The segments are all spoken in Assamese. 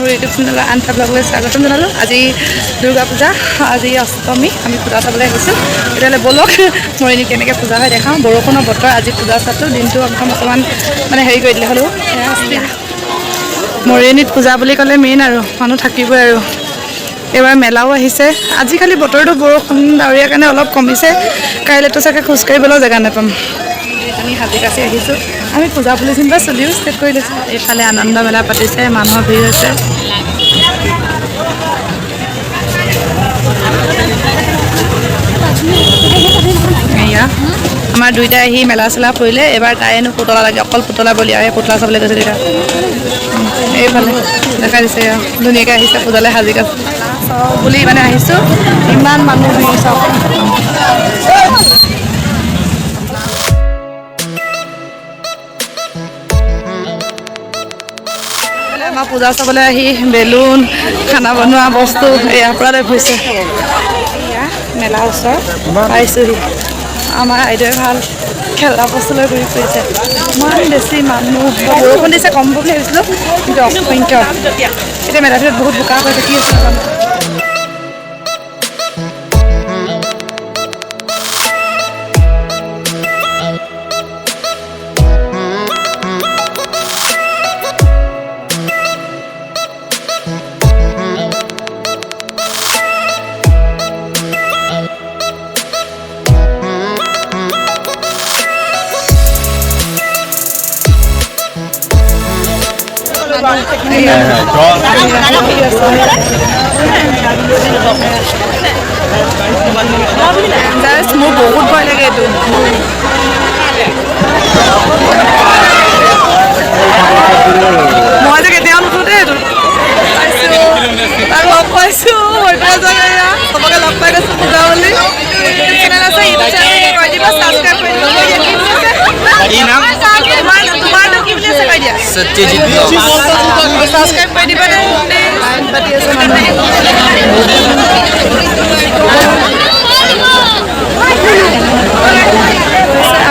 মোৰ ইউটিউব চেনেলৰ আন এটা ব্লগলৈ স্বাগতম জনালোঁ। আজি দুৰ্গা পূজা, আজি অষ্টমী, আমি পূজা চাবলৈ আহিছোঁ। তেতিয়াহ'লে ব'লক মৰিনীত কেনেকৈ পূজা হয় দেখাওঁ। বৰষুণৰ বতৰ, আজি পূজা চালোঁ, দিনটো অকণমান মানে হেৰি কৰি দিলে হ'লেও। মৰিনীত পূজা বুলি ক'লে মেইন আৰু মানুহ থাকিবই আৰু। এইবাৰ মেলাও আহিছে। আজি খালি বতৰটো বৰষুণ ডাৱৰীয়াৰ কাৰণে অলপ কমিছে। কাইলৈতো চাগে খোজকাঢ়িবলৈও জেগা নাপাম। আমি সাজি কাচি আহিছোঁ। আমি পূজা বুলি চিন্তা চুলিও ষ্টেট কৰি লৈছোঁ। এইফালে আনন্দ মেলা পাতিছে, মানুহৰ ভিৰ হৈছে। এয়া আমাৰ দুইটাই আহি মেলা চেলা ফুৰিলে। এইবাৰ তাইনো পুতলা লাগে, অকল পুতলা বলি আৰু পুতলা চাবলৈ গৈছে তেতিয়া। এইফালে দেখাই দিছে ধুনীয়াকৈ আহিছে পূজালৈ সাজি কাচি চাওঁ বুলি মানে আহিছোঁ। ইমান মানুহ ভিৰ চাওক। আমাৰ পূজা চাবলৈ আহি বেলুন, খানা বনোৱা বস্তু ইয়াৰ পৰা লৈ ফুৰিছে। এয়া মেলা ওচৰ পাইছোঁহি। আমাৰ আইদেউৱে ভাল খেলা বস্তু লৈ ঘূৰি ফুৰিছে। ইমান বেছি মানুহ, বৰষুণ দিছে কম বুলি ভাবিছিলোঁ, কিন্তু অসংখ্য। এতিয়া মেলাটোত বহুত বোকা হৈ থাকি আছে। মোৰ বহুত ভয় লাগে এইটো। মই যে কেতিয়াও নুঠো দেই এইটো। তাক লগ পাইছোঁ, চবকে লগ পাই গৈছোঁ পূজা বুলি। চেনেল আছে, ইউটিউব চেনেল কৰি দিবা, ছাবস্ক্ৰাইব কৰি দিবা। তোমাৰটো কি বুলি আছে কৈ দিয়া। ছাবস্ক্ৰাইব কৰি দিবা দেই। লাইন পাতি আছে মানুহ।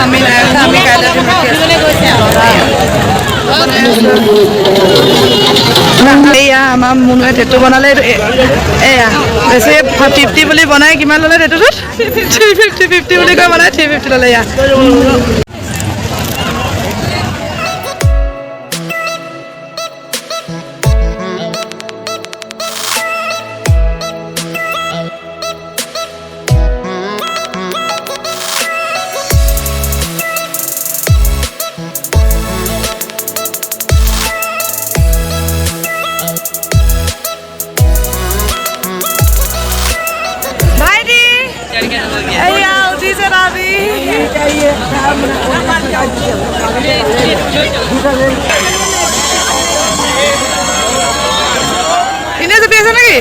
আমি নাই, আমি কাইলৈ এয়া আমাৰ মুনুৱে টেটু বনালে। এয়া বেছি 50 বুলি বনাই কিমান ল'লে টেটুটোত? 350 বুলি কৈ বনাই 350 ল'লে। এয়া ইনে জপি আছে নেকি?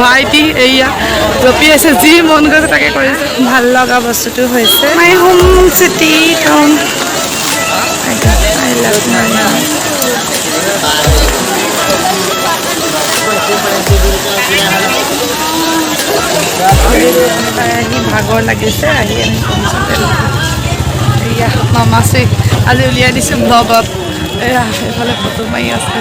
ভাইটি এয়া জপি আছে, যি মন গৈছে তাকে কৰিছে। ভাল লগা বস্তুটো হৈছে মাই হোম চিটি টাউন। আহি ভাগৰ লাগিছে, আহি আমি এয়া মামাচি আজি উলিয়াই দিছোঁ ব্লগত। এয়া এইফালে ফটো মাৰি আছে।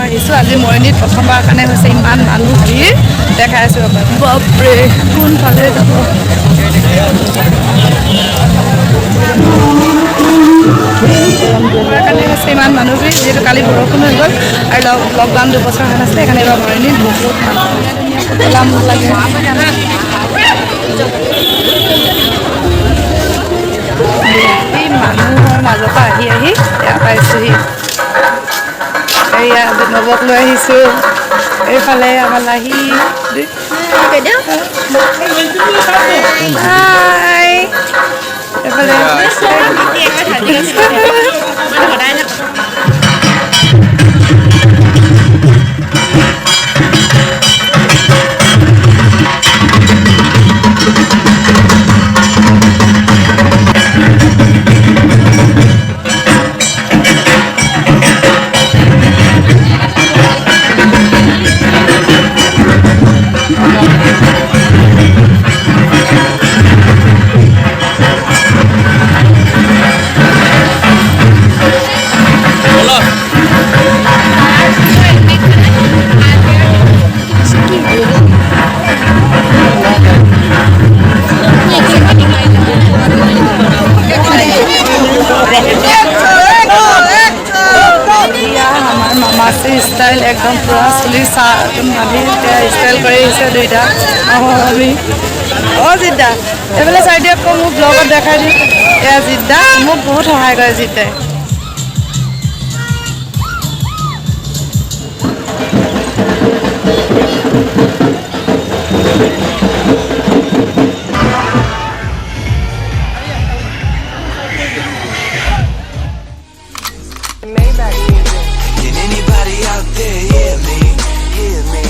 আহিছোঁ আজি মৰ্ণিত প্ৰথমবাৰ কাৰণে হৈছে ইমান মানুহ ভিৰ দেখাই আছোঁ বাপৰে কোনফালে যাব কাৰণে হৈছে ইমান মানুহ ভিৰ যিহেতু কালি বৰষুণ হৈ গ'ল আৰু লকডাউন 2 বছৰ হোৱা নাছিলে সেইকাৰণে এইবাৰ মৰ্ণিত বহুত মানুহ লাগে এই মানুহৰ মাজৰ পৰা আহি এয়া পাইছোঁহি এয়া নৱক লৈ আহিছোঁ এইফালে আমাৰ লাহি এইফালে ষ্টাইল একদম পুৰা চুলি চাহ মালি ষ্টাইল কৰি আহিছে দুইটা আমি জিদ্দা এইফালে চাই দিয়ক আকৌ মোক ব্লগত দেখাই দিওঁ এয়া জিদ্দা মোক বহুত সহায় কৰে জিদ্দাই Can anybody out there hear me?